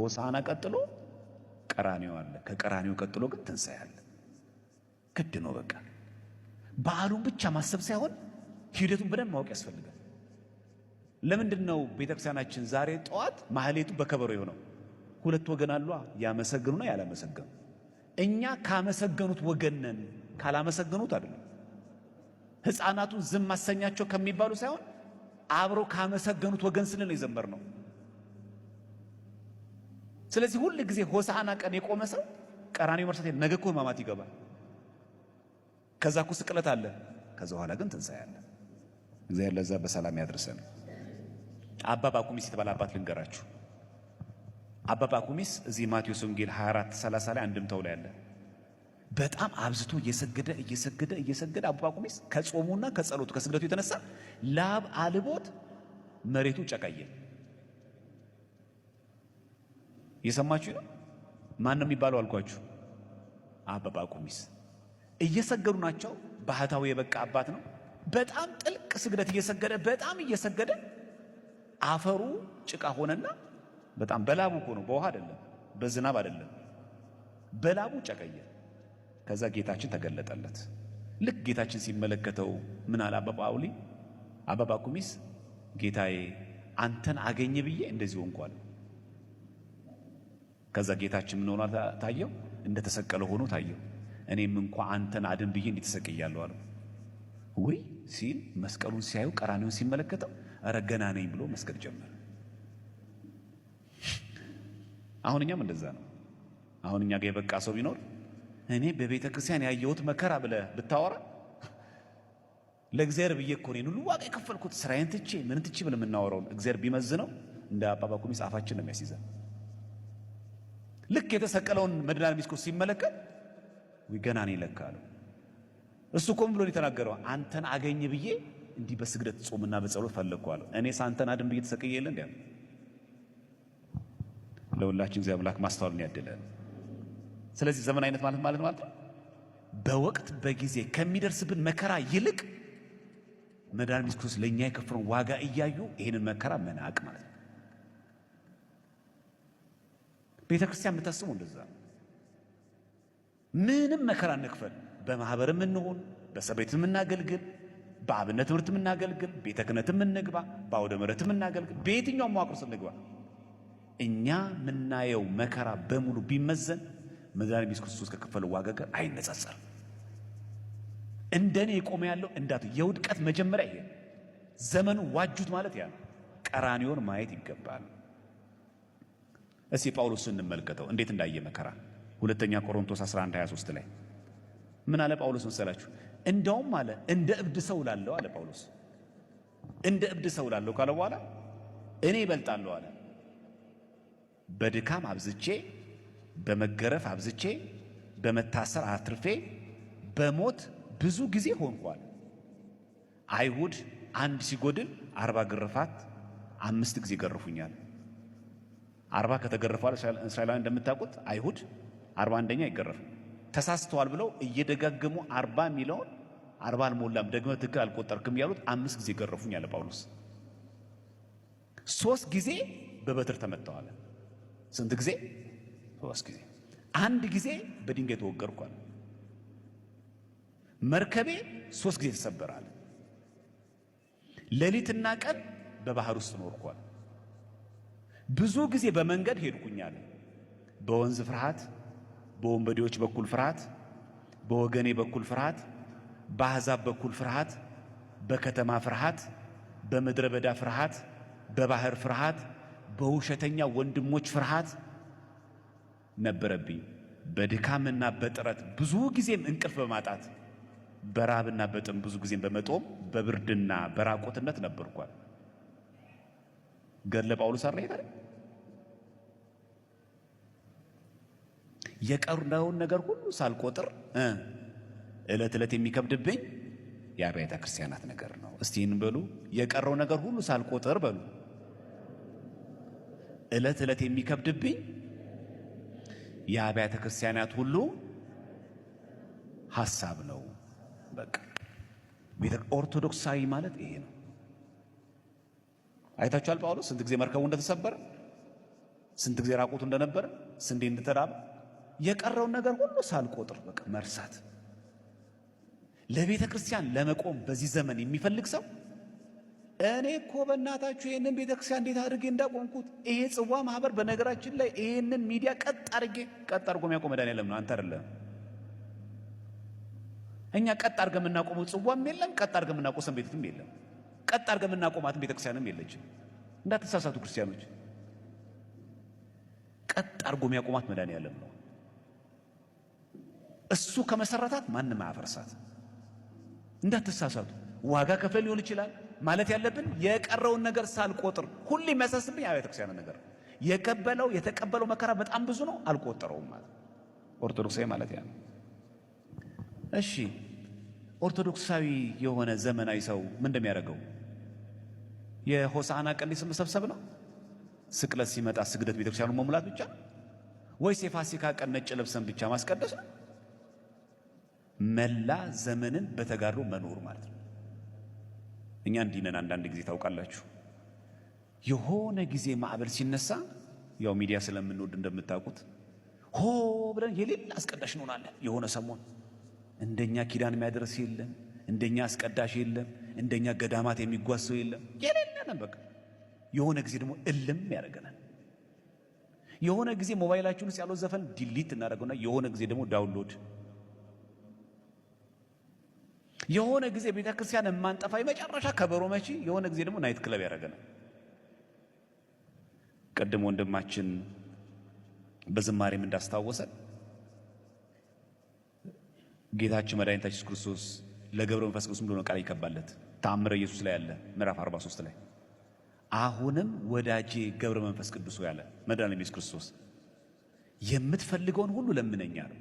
ሆሳዕና ቀጥሎ ቀራንዮ አለ። ከቀራንዮ ቀጥሎ ግን ትንሣኤ አለ። ግድ ነው። በቃ በዓሉን ብቻ ማሰብ ሳይሆን ሂደቱን በደንብ ማወቅ ያስፈልጋል። ለምንድነው ቤተክርስቲያናችን ዛሬ ጠዋት ማህሌቱ በከበሮ የሆነው? ሁለት ወገን አሏ፣ ያመሰግኑና ያላመሰገኑ። እኛ ካመሰገኑት ወገን ነን፣ ካላመሰገኑት አይደለም። ሕፃናቱን ዝም ማሰኛቸው ከሚባሉ ሳይሆን አብሮ ካመሰገኑት ወገን ስንል የዘመርነው። ስለዚህ ሁሉ ጊዜ ሆሳዕና ቀን የቆመ ሰው ቀራንዮ መርሳት ነገ እኮ ሕማማት ይገባል። ከዛ እኮ ስቅለት አለ። ከዛ በኋላ ግን ትንሣኤ አለ። እግዚአብሔር ለዛ በሰላም ያድርሰን። አባ ባኩሚስ የተባለ አባት ልንገራችሁ። አባ ባኩሚስ እዚህ ማቴዎስ ወንጌል 24:30 ላይ አንድምታው ላይ አለ። በጣም አብዝቶ እየሰገደ አባ ባኩሚስ ከጾሙና ከጸሎቱ ከስግደቱ የተነሳ ላብ አልቦት መሬቱ ጨቀየ። የሰማችሁ ነው። ማን ነው የሚባለው አልኳችሁ? አባ ባኩሚስ እየሰገዱ ናቸው። ባህታዊ የበቃ አባት ነው። በጣም ጥልቅ ስግደት እየሰገደ አፈሩ ጭቃ ሆነና በጣም በላቡ እኮ ነው፣ በውሃ አይደለም፣ በዝናብ አይደለም፣ በላቡ ጨቀየ። ከዛ ጌታችን ተገለጠለት። ልክ ጌታችን ሲመለከተው ምን አለ አባ ባኩሚስ ጌታዬ አንተን አገኘ ብዬ እንደዚህ ሆንኳል። ከዛ ጌታችን ምን ሆኖ ታየው? እንደተሰቀለ ሆኖ ታየው። እኔም እንኳን አንተን አድን ብዬ እንድትሰቅያለሁ አለው። ወይ ሲል መስቀሉን ሲያዩ ቀራንዮን ሲመለከተው ኧረ ገና ነኝ ብሎ መስገድ ጀመረ። አሁን እኛም እንደዛ ነው። አሁን እኛ ጋር የበቃ ሰው ቢኖር እኔ በቤተ ክርስቲያን ያየሁት መከራ ብለህ ብታወራ ለእግዚአብሔር ብዬ እኮ ነው ሁሉ ዋጋ የከፈልኩት ስራዬን ትቼ ምን ትቼ ብለህ የምናወራውን እግዚአብሔር ቢመዝነው እንደ አባ ባኩሚስ አፋችን ነው የሚያስይዘን። ልክ የተሰቀለውን መድኃኒዓለም ኢየሱስ ሲመለከት ወይ ገና ነኝ ለካ አለው። እሱ እኮ ምን ብሎ የተናገረው? አንተን አገኘ ብዬ እንዲህ በስግደት ጾምና በጸሎት ፈለግኩ አለው። እኔ ሳንተን አድን ብዬ ተሰቅዬ የለ እንዴ? ለሁላችን እግዚአብሔር አምላክ ማስተዋልን ያድለን። ስለዚህ ዘመን አይነት ማለት ነው በወቅት በጊዜ ከሚደርስብን መከራ ይልቅ መድኃኒዓለም ኢየሱስ ክርስቶስ ለእኛ የከፈለውን ዋጋ እያዩ ይህንን መከራ መናቅ ማለት ነው። ቤተ ክርስቲያን የምታስበው እንደዛ ነው። ምንም መከራ እንክፈል፣ በማህበርም እንሆን፣ በሰቤትም እናገልግል፣ በአብነት ትምህርትም እናገልግል፣ ቤተ ክህነትም እንግባ፣ በአውደ ምሕረትም እናገልግል፣ በየትኛውም መዋቅር ውስጥ እንግባ፣ እኛ የምናየው መከራ በሙሉ ቢመዘን መድኃኒዓለም ኢየሱስ ክርስቶስ ከከፈለው ዋጋ ጋር አይነጻጸርም። እንደኔ የቆመ ያለው እንዳቱ የውድቀት መጀመሪያ ይሄ ዘመኑ ዋጁት ማለት ያ ቀራንዮን ማየት ይገባል። እስቲ ጳውሎስን እንመልከተው እንዴት እንዳየ መከራ። ሁለተኛ ቆሮንቶስ 11:23 ላይ ምን አለ ጳውሎስ መሰላችሁ? እንደውም አለ እንደ እብድ ሰው ላለው አለ ጳውሎስ። እንደ እብድ ሰው ላለው ካለ በኋላ እኔ ይበልጣለሁ አለ። በድካም አብዝቼ፣ በመገረፍ አብዝቼ፣ በመታሰር አትርፌ፣ በሞት ብዙ ጊዜ ሆንኳል። አይሁድ አንድ ሲጎድል 40 ግርፋት 5 ጊዜ ገርፉኛል። 40 ከተገረፈዋል እስራኤላውያን እንደምታውቁት አይሁድ 41ኛ ይገረፍ ተሳስተዋል ብለው እየደጋገሙ 40 ሚሊዮን 40 አልሞላም ደግመህ ትክክል አልቆጠርክም ያሉት 5 ጊዜ ገረፉኝ አለ ጳውሎስ። 3 ጊዜ በበትር ተመተዋል። ስንት ጊዜ? 3 ጊዜ። አንድ ጊዜ በድንጋይ ተወገርኳል። መርከቤ 3 ጊዜ ተሰበራል። ሌሊትና ቀን በባህር ውስጥ ኖርኳል። ብዙ ጊዜ በመንገድ ሄድኩኛል። በወንዝ ፍርሃት፣ በወንበዴዎች በኩል ፍርሃት፣ በወገኔ በኩል ፍርሃት፣ በአሕዛብ በኩል ፍርሃት፣ በከተማ ፍርሃት፣ በምድረ በዳ ፍርሃት፣ በባህር ፍርሃት፣ በውሸተኛ ወንድሞች ፍርሃት ነበረብኝ። በድካምና በጥረት ብዙ ጊዜም እንቅልፍ በማጣት በራብና በጥም ብዙ ጊዜም በመጦም በብርድና በራቆትነት ነበርኳል። ገድለ ጳውሎስ አረይታ የቀረውን ነገር ሁሉ ሳልቆጥር ዕለት ዕለት የሚከብድብኝ የአብያተ ክርስቲያናት ነገር ነው። እስቲ ይህን በሉ። የቀረው ነገር ሁሉ ሳልቆጥር በሉ። ዕለት ዕለት የሚከብድብኝ የአብያተ ክርስቲያናት ሁሉ ሐሳብ ነው። በቃ ቤተ ኦርቶዶክሳዊ ማለት ይሄ ነው። አይታችኋል ጳውሎስ ስንት ጊዜ መርከቡ እንደተሰበረ ስንት ጊዜ ራቁቱ እንደነበረ፣ ስንዴ እንደተራበ፣ የቀረውን ነገር ሁሉ ሳልቆጥር በቃ መርሳት። ለቤተ ክርስቲያን ለመቆም በዚህ ዘመን የሚፈልግ ሰው እኔ እኮ በእናታችሁ ይህንን ቤተ ክርስቲያን እንዴት አድርጌ እንዳቆምኩት፣ ይሄ ጽዋ ማህበር በነገራችን ላይ ይህንን ሚዲያ ቀጥ አድርጎ የሚያቆም መድኃኒዓለም ነው፣ አንተ አይደለም። እኛ ቀጥ አድርገን የምናቆመው ጽዋም የለም፣ ቀጥ አድርገን የምናቆመው ሰንበቴትም የለም፣ ቀጥ አድርገን የምናቆማትም ቤተ ክርስቲያንም የለችም። እንዳትሳሳቱ ክርስቲያኖች፣ ቀጥ አድርጎ የሚያቆማት መድኃኒዓለም ነው። እሱ ከመሰረታት ማንም አያፈርሳት። እንዳትሳሳቱ። ዋጋ ከፍለን ሊሆን ይችላል ማለት ያለብን የቀረውን ነገር ሳልቆጥር። ሁሌ የሚያሳስብኝ አብያተ ክርስቲያን ነገር የተቀበለው መከራ በጣም ብዙ ነው፣ አልቆጠረውም ማለት ኦርቶዶክሳዊ ማለት ያ ነው። እሺ ኦርቶዶክሳዊ የሆነ ዘመናዊ ሰው ምን እንደሚያደርገው የሆሳዕና ቀን መሰብሰብ ነው? ስቅለት ሲመጣ ስግደት ቤተክርስቲያኑን መሙላት ብቻ ወይስ የፋሲካ ቀን ነጭ ለብሰን ብቻ ማስቀደስ ነው? መላ ዘመንን በተጋድሎ መኖር ማለት ነው። እኛ እንዲህ ነን። አንዳንድ ጊዜ ታውቃላችሁ፣ የሆነ ጊዜ ማዕበል ሲነሳ ያው ሚዲያ ስለምንወድ እንደምታውቁት ሆ ብለን የሌላ አስቀዳሽ እንሆናለን። የሆነ ሰሞን እንደኛ ኪዳን የሚያደርስ የለም፣ እንደኛ አስቀዳሽ የለም፣ እንደኛ ገዳማት የሚጓዝ ሰው የለም። የሌለንም በቃ የሆነ ጊዜ ደግሞ እልም ያደርገናል። የሆነ ጊዜ ሞባይላችን ውስጥ ያለው ዘፈን ዲሊት እናደርገውና የሆነ ጊዜ ደግሞ ዳውንሎድ፣ የሆነ ጊዜ ቤተክርስቲያን የማንጠፋ የመጨረሻ ከበሮ መቺ፣ የሆነ ጊዜ ደግሞ ናይት ክለብ ያደርገናል። ቀድሞ ወንድማችን በዝማሬም እንዳስታወሰን ጌታችን መድኃኒታችን ኢየሱስ ክርስቶስ ለገብረ መንፈስ ቅዱስ ብሎ ቃል ይቀባለት ተአምረ ኢየሱስ ላይ ያለ ምዕራፍ 43 ላይ አሁንም ወዳጄ ገብረ መንፈስ ቅዱስ ያለ መድኃኒታችን ኢየሱስ ክርስቶስ የምትፈልገውን ሁሉ ለምነኛ ነው።